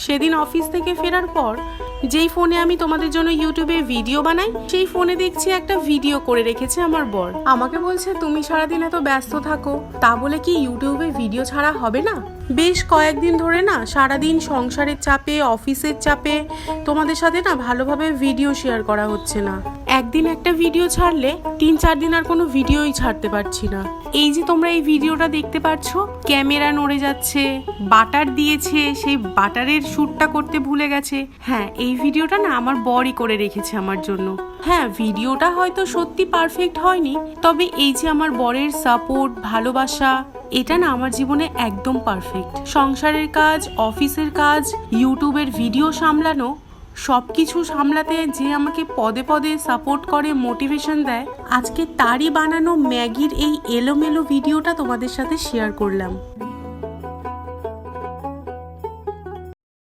সেদিন অফিস থেকে ফেরার পর যেই ফোনে আমি তোমাদের জন্য ইউটিউবে ভিডিও বানাই, সেই ফোনে দেখছি একটা ভিডিও করে রেখেছে আমার বর। আমাকে বলছে তুমি সারাদিন এত ব্যস্ত থাকো, তা বলে কি ইউটিউবে ভিডিও ছাড়া হবে না? বেশ কয়েকদিন ধরে না সারাদিন সংসারের চাপে, অফিসের চাপে তোমাদের সাথে না ভালোভাবে ভিডিও শেয়ার করা হচ্ছে না। একদিন একটা ভিডিও ছাড়লে 3-4 দিন আর কোনো ভিডিওই ছাড়তে পারছি না। এই যে তোমরা এই ভিডিওটা দেখতে পাচ্ছ, ক্যামেরা নড়ে যাচ্ছে, বাটার দিয়েছে, সেই বাটারের শ্যুটটা করতে ভুলে গেছে। হ্যাঁ, এই ভিডিওটা না আমার বরই করে রেখেছে আমার জন্য। হ্যাঁ, ভিডিওটা হয়তো সত্যি পারফেক্ট হয়নি, তবে এই যে আমার বরের সাপোর্ট, ভালোবাসা, এটা না আমার জীবনে একদম পারফেক্ট। সংসারের কাজ, অফিসের কাজ, ইউটিউবের ভিডিও সামলানো, সব কিছু সামলাতে যে আমাকে পদে পদে সাপোর্ট করে, মোটিভেশন দেয়, আজকে তারই বানানো ম্যাগির এই এলোমেলো ভিডিওটা তোমাদের সাথে শেয়ার করলাম।